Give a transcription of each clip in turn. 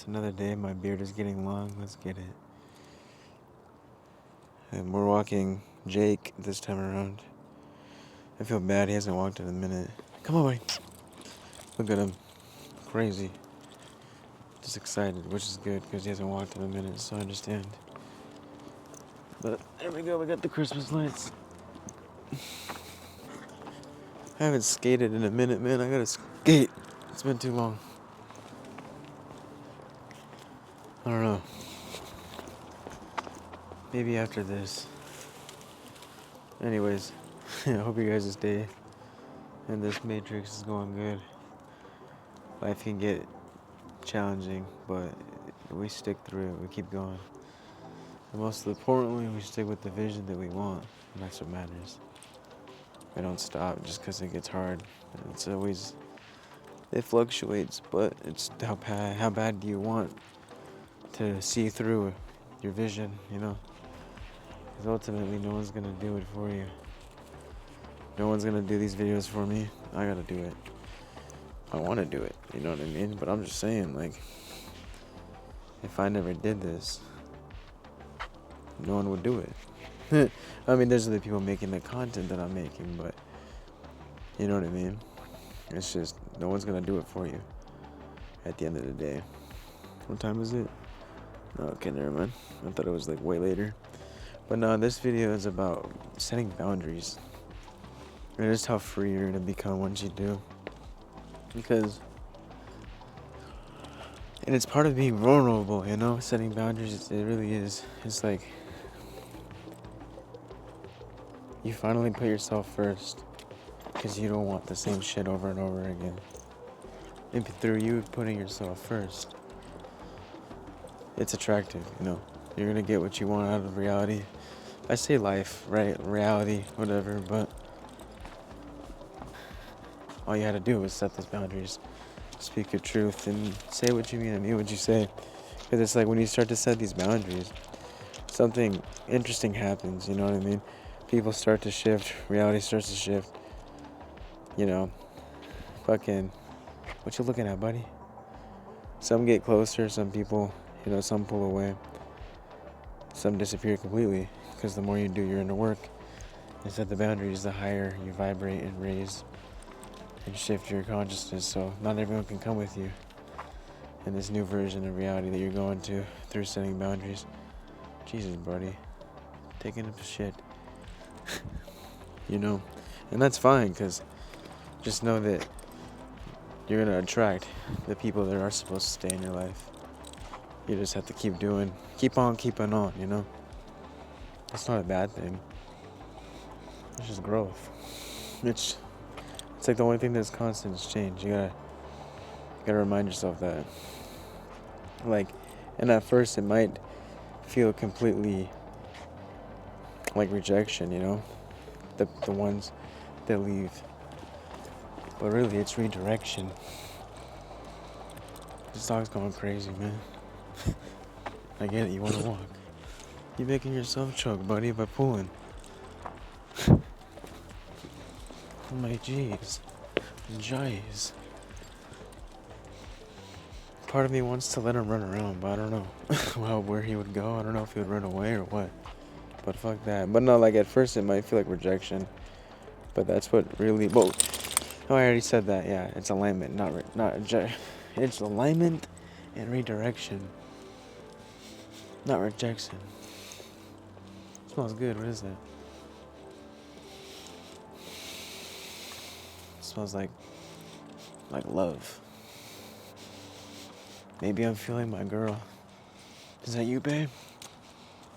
It's another day. My beard is getting long. Let's get it. And we're walking Jake this time around. I feel bad. He hasn't walked in a minute. Come on, buddy. Look at him. Crazy. Just excited, which is good because he hasn't walked in a minute, so I understand. But there we go. We got the Christmas lights. I haven't skated in a minute, man. I gotta skate. It's been too long. I don't know. Maybe after this. Anyways, I hope you guys' day and this Matrix is going good. Life can get challenging, but we stick through it. We keep going. And most importantly, we stick with the vision that we want, and that's what matters. We don't stop just because it gets hard. It fluctuates, but it's how bad do you want to see through your vision, you know? Because ultimately, no one's going to do it for you. No one's going to do these videos for me. I got to do it. I want to do it, you know what I mean? But I'm just saying, like, if I never did this, no one would do it. I mean, there's other people making the content that I'm making, but you know what I mean? It's just, no one's going to do it for you at the end of the day. What time is it? Oh, okay, never mind. I thought it was like way later. But no, this video is about setting boundaries. And just how free you're going to become once you do. Because, and it's part of being vulnerable, you know? Setting boundaries, it really is. It's like, you finally put yourself first. Because you don't want the same shit over and over again. And through you putting yourself first, it's attractive, you know? You're going to get what you want out of reality. I say life, right? Reality, whatever, but all you had to do was set those boundaries. Speak your truth and say what you mean and mean what you say. Because it's like when you start to set these boundaries, something interesting happens, you know what I mean? People start to shift, reality starts to shift. You know, fucking, what you looking at, buddy? Some get closer, some people, you know, some pull away. Some disappear completely. Because the more you do your inner work and set the boundaries, the higher you vibrate and raise and shift your consciousness. So not everyone can come with you in this new version of reality that you're going to through setting boundaries. Jesus, buddy. Taking up shit. You know, and that's fine, because just know that you're going to attract the people that are supposed to stay in your life. You just have to keep on keeping on, you know? That's not a bad thing. It's just growth. It's like the only thing that's constant is change. You gotta remind yourself that. Like, and at first it might feel completely like rejection, you know? The ones that leave. But really, it's redirection. This dog's going crazy, man. I get it, you want to walk. You're making yourself choke, buddy, by pulling. Oh my jeez. Jeez. Part of me wants to let him run around, but I don't know well, where he would go. I don't know if he would run away or what. But fuck that. But no, like at first it might feel like rejection. But that's what really... Whoa. Oh, I already said that. Yeah, it's alignment, it's alignment and redirection. Not rejection. Smells good. What is that? Smells like love. Maybe I'm feeling my girl. Is that you, babe?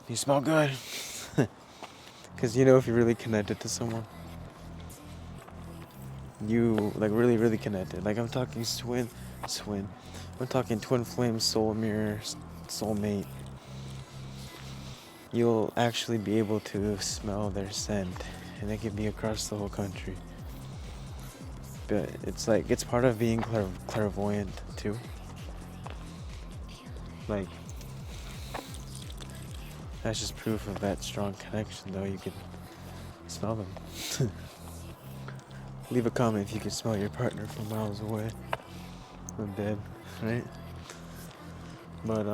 You smell good. Because you know, if you're really connected to someone, you like really connected. Like I'm talking I'm talking twin flame, soul mirror, soulmate. You'll actually be able to smell their scent, and it can be across the whole country. But it's part of being clairvoyant too. Like, that's just proof of that strong connection, though. You can smell them. Leave a comment if you can smell your partner from miles away. I'm dead, right? But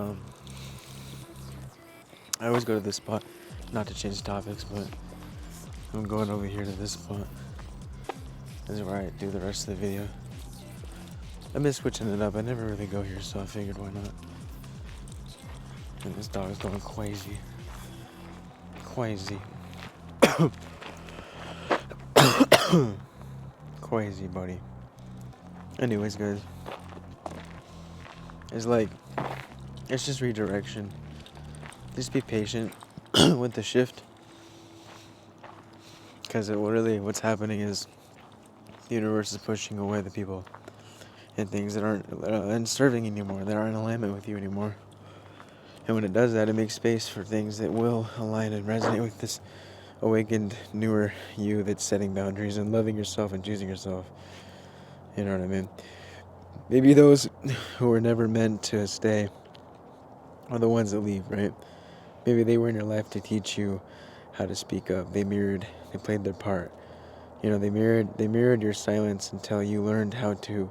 I always go to this spot, not to change topics, but I'm going over here to this spot. This is where I do the rest of the video. I miss switching it up. I never really go here, so I figured why not. And this dog is going crazy. Crazy. Crazy, buddy. Anyways, guys. It's just redirection. Just be patient with the shift. Because what's happening is the universe is pushing away the people and things that aren't serving anymore, that aren't in alignment with you anymore. And when it does that, it makes space for things that will align and resonate with this awakened, newer you that's setting boundaries and loving yourself and choosing yourself. You know what I mean? Maybe those who were never meant to stay are the ones that leave, right? Maybe they were in your life to teach you how to speak up. They played their part. You know, they mirrored your silence until you learned how to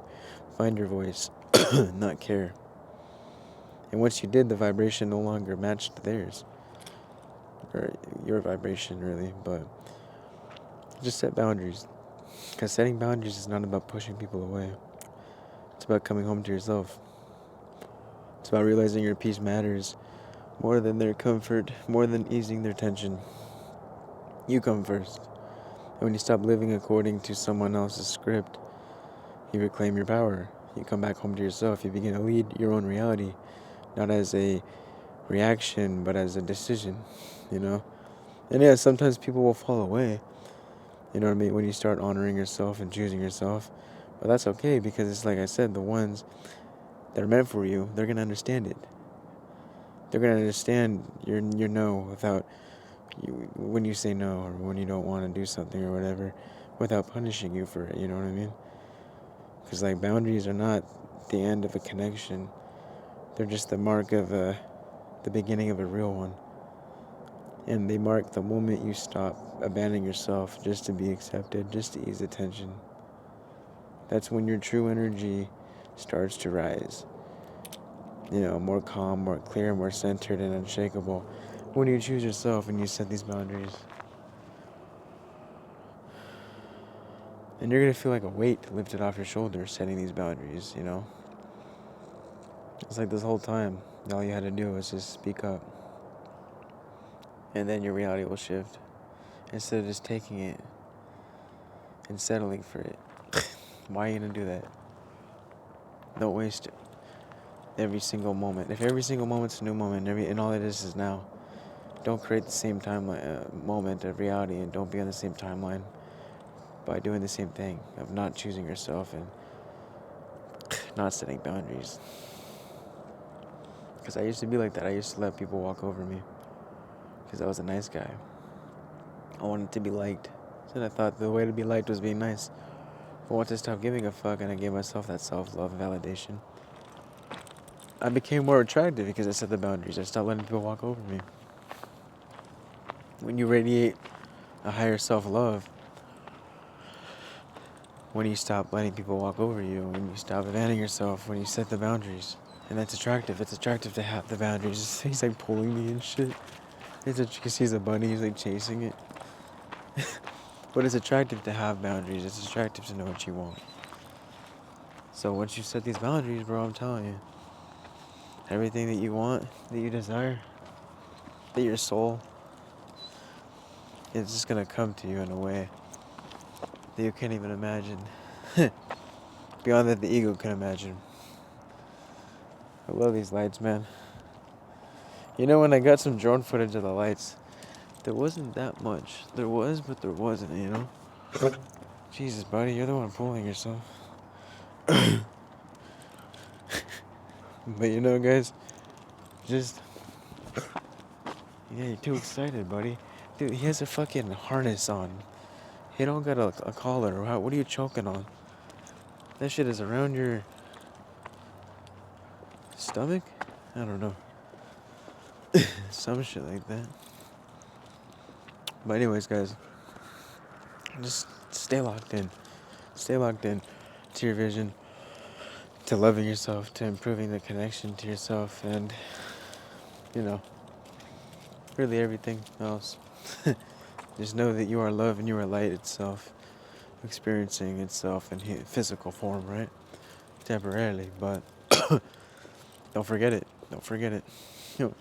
find your voice, not care. And once you did, the vibration no longer matched theirs. Or your vibration, really. But just set boundaries. Because setting boundaries is not about pushing people away. It's about coming home to yourself. It's about realizing your peace matters more than their comfort, more than easing their tension. You come first. And when you stop living according to someone else's script, you reclaim your power. You come back home to yourself. You begin to lead your own reality, not as a reaction, but as a decision, you know? And yeah, sometimes people will fall away, you know what I mean, when you start honoring yourself and choosing yourself. But that's okay, because it's like I said, the ones that are meant for you, they're going to understand it. They're going to understand your no without you, when you say no, or when you don't want to do something or whatever, without punishing you for it, you know what I mean? Because like boundaries are not the end of a connection. They're just the mark of the beginning of a real one. And they mark the moment you stop abandoning yourself just to be accepted, just to ease attention. That's when your true energy starts to rise. You know, more calm, more clear, more centered and unshakable. When you choose yourself and you set these boundaries. And you're going to feel like a weight lifted off your shoulders setting these boundaries, you know? It's like this whole time, all you had to do was just speak up. And then your reality will shift. Instead of just taking it and settling for it. Why are you going to do that? Don't waste every single moment. If every single moment's a new moment, and all it is now, don't create the same moment of reality, and don't be on the same timeline by doing the same thing of not choosing yourself and not setting boundaries. Because I used to be like that. I used to let people walk over me because I was a nice guy. I wanted to be liked. And I thought the way to be liked was being nice. But once I stopped giving a fuck and I gave myself that self-love and validation, I became more attractive because I set the boundaries. I stopped letting people walk over me. When you radiate a higher self-love, when you stop letting people walk over you, when you stop abandoning yourself, when you set the boundaries, and that's attractive. It's attractive to have the boundaries. He's like pulling me and shit. Because he's a bunny, he's like chasing it. But it's attractive to have boundaries. It's attractive to know what you want. So once you set these boundaries, bro, I'm telling you, everything that you want, that you desire, that your soul, it's just gonna come to you in a way that you can't even imagine. Beyond that, the ego can imagine. I love these lights, man. You know, when I got some drone footage of the lights, there wasn't that much. There was, but there wasn't, you know? Jesus, buddy, you're the one pulling yourself. But you know, guys, just... Yeah, you're too excited, buddy. Dude, he has a fucking harness on. He don't got a collar. What are you choking on? That shit is around your stomach? I don't know. Some shit like that. But anyways, guys, just stay locked in. Stay locked in to your vision. to loving yourself, to improving the connection to yourself, and, you know, really everything else. Just know that you are love and you are light itself, experiencing itself in physical form, right? Temporarily, but don't forget it. Don't forget it. You know,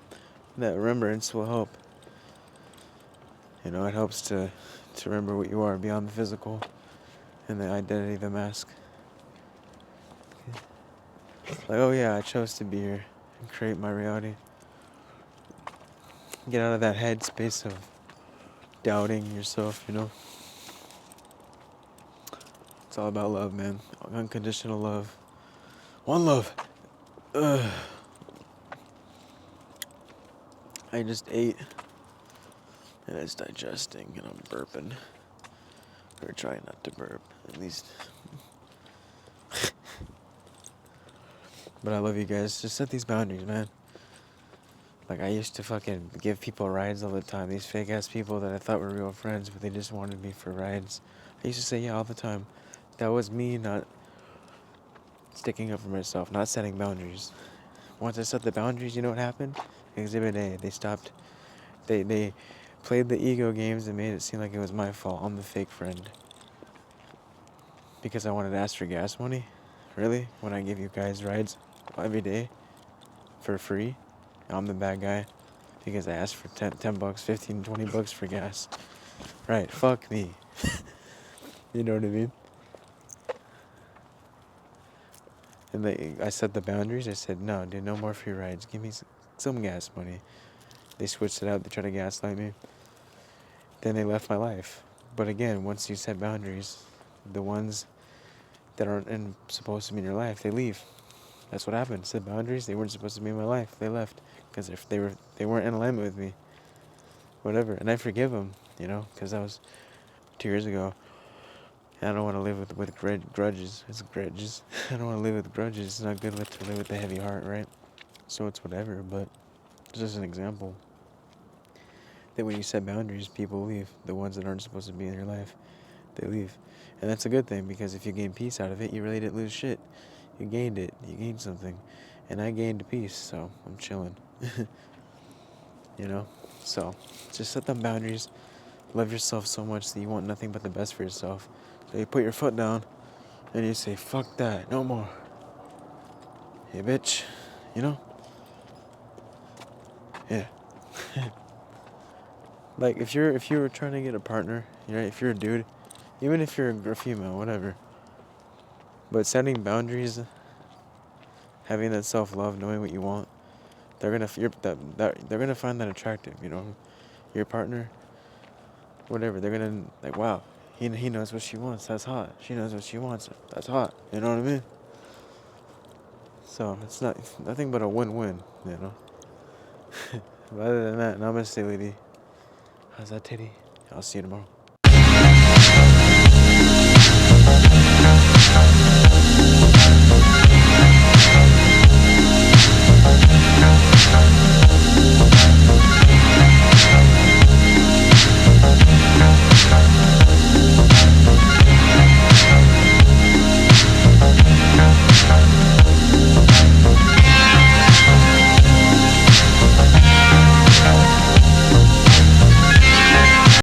that remembrance will help. You know, it helps to remember what you are beyond the physical and the identity, the mask. Like, oh yeah, I chose to be here and create my reality. Get out of that headspace of doubting yourself, you know? It's all about love, man. Unconditional love. One love. Ugh. I just ate and it's digesting and I'm burping. Or trying not to burp, at least. But I love you guys. Just set these boundaries, man. Like, I used to fucking give people rides all the time. These fake ass people that I thought were real friends, but they just wanted me for rides. I used to say yeah all the time. That was me not sticking up for myself, not setting boundaries. Once I set the boundaries, you know what happened? Exhibit A. They stopped. They played the ego games and made it seem like it was my fault. I'm the fake friend. Because I wanted to ask for gas money? Really? When I give you guys rides every day for free? I'm the bad guy because I asked for 10 bucks, 15, 20 bucks for gas. Right, fuck me. You know what I mean? And I set the boundaries. I said, no, dude, no more free rides. Give me some gas money. They switched it out. They tried to gaslight me. Then they left my life. But again, once you set boundaries, the ones that aren't supposed to be in your life, they leave. That's what happened. Set boundaries. They weren't supposed to be in my life. They left because if they weren't in alignment with me. Whatever. And I forgive them, you know, because that was 2 years ago. And I don't want to live with grudges. It's grudges. I don't want to live with grudges. It's not good to live with a heavy heart, right? So it's whatever. But it's just an example that when you set boundaries, people leave. The ones that aren't supposed to be in your life, they leave. And that's a good thing because if you gain peace out of it, you really didn't lose shit. You gained it. You gained something. And I gained peace, so I'm chilling. You know? So just set them boundaries. Love yourself so much that you want nothing but the best for yourself. So you put your foot down and you say, fuck that, no more. Hey, bitch. You know? Yeah. Like, if you were trying to get a partner, you know, if you're a dude, even if you're a female, whatever. But setting boundaries, having that self-love, knowing what you want, they're gonna find that attractive, you know? Your partner, whatever, they're gonna, like, wow, he knows what she wants, that's hot. She knows what she wants, that's hot. You know what I mean? So it's nothing but a win-win, you know? But other than that, namaste, lady. How's that titty? I'll see you tomorrow.